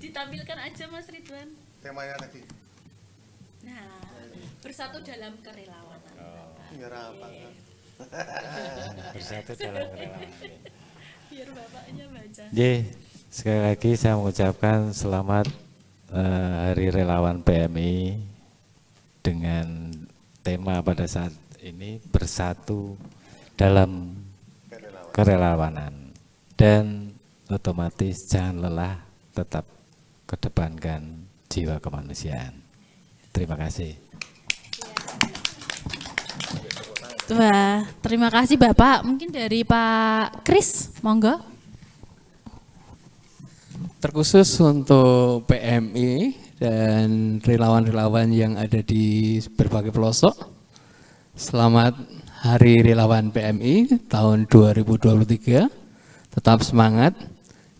Ditampilkan aja Mas Ridwan. Temanya tadi. Nah, bersatu dalam kerelawanan. Biar apa? Bersatu dalam kerelawanan. Biar Bapaknya baca. Sekali lagi saya mengucapkan selamat Hari Relawan PMI dengan tema pada saat ini bersatu dalam kerelawanan. Dan otomatis jangan lelah, tetap kedepankan jiwa kemanusiaan. Terima kasih. Wah, terima kasih Bapak. Mungkin dari Pak Kris, monggo. Terkhusus untuk PMI dan relawan-relawan yang ada di berbagai pelosok, selamat Hari Relawan PMI tahun 2023. Tetap semangat,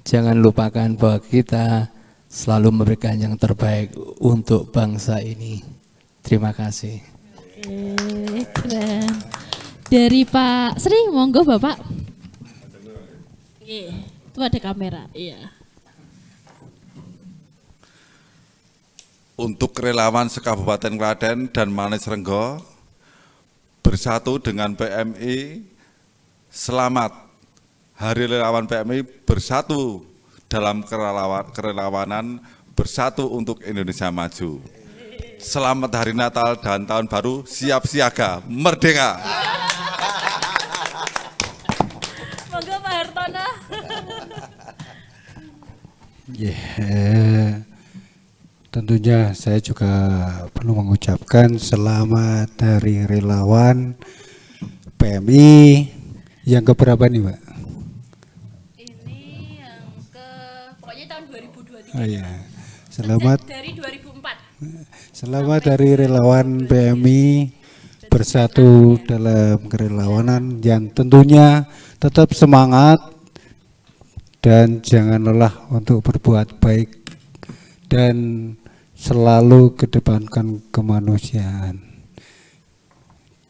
jangan lupakan bahwa kita selalu memberikan yang terbaik untuk bangsa ini. Terima kasih. Oke, keren. Dari Pak Sri, monggo Bapak. Itu ada kamera, iya. Untuk relawan sekabupaten Klaten dan Manis Renggo bersatu dengan PMI, selamat Hari Relawan PMI, bersatu dalam kerelawanan, bersatu untuk Indonesia maju. Selamat Hari Natal dan Tahun Baru, siap siaga, merdeka. Monggo Pak Hartono. Tentunya saya juga perlu mengucapkan selamat Hari Relawan PMI yang keberapa nih, Mbak? Ini yang pokoknya tahun 2023. Oh iya. Selamat dari 2004. Selamat Hari Relawan PMI, bersatu dalam kerelawanan yang tentunya tetap semangat dan jangan lelah untuk berbuat baik dan selalu kedepankan kemanusiaan.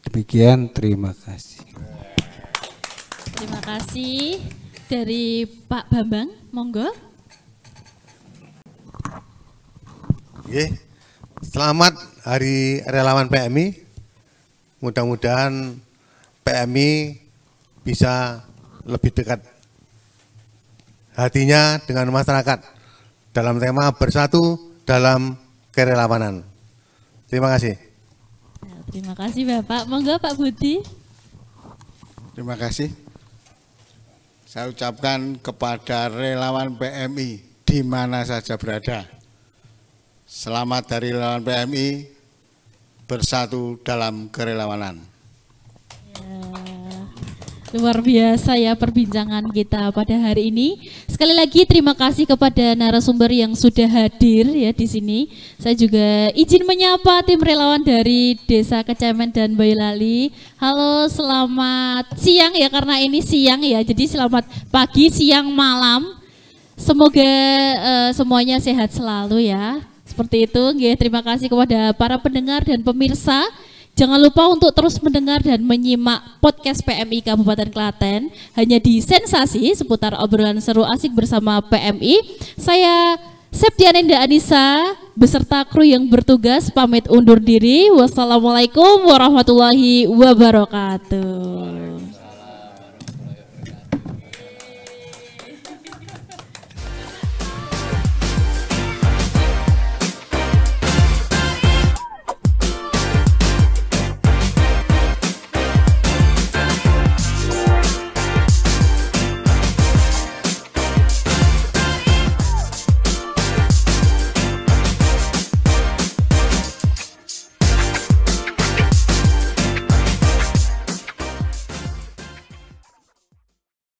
Demikian, terima kasih. Terima kasih. Dari Pak Bambang, monggo. Selamat Hari Relawan PMI. Mudah-mudahan PMI bisa lebih dekat hatinya dengan masyarakat dalam tema bersatu dalam kerelawanan. Terima kasih. Terima kasih Bapak. Monggo Pak Budi. Terima kasih. Saya ucapkan kepada relawan PMI di mana saja berada. Selamat Hari Relawan PMI, bersatu dalam kerelawanan. Luar biasa ya perbincangan kita pada hari ini. Sekali lagi terima kasih kepada narasumber yang sudah hadir ya di sini. Saya juga izin menyapa tim relawan dari Desa Kecemen dan Boyolali. Halo, selamat siang ya, karena ini siang ya. Jadi selamat pagi, siang, malam. Semoga semuanya sehat selalu ya. Seperti itu, terima kasih kepada para pendengar dan pemirsa. Jangan lupa untuk terus mendengar dan menyimak podcast PMI Kabupaten Klaten hanya di Sensasi, seputar obrolan seru asik bersama PMI. Saya Septianinda Anissa beserta kru yang bertugas pamit undur diri. Wassalamualaikum warahmatullahi wabarakatuh.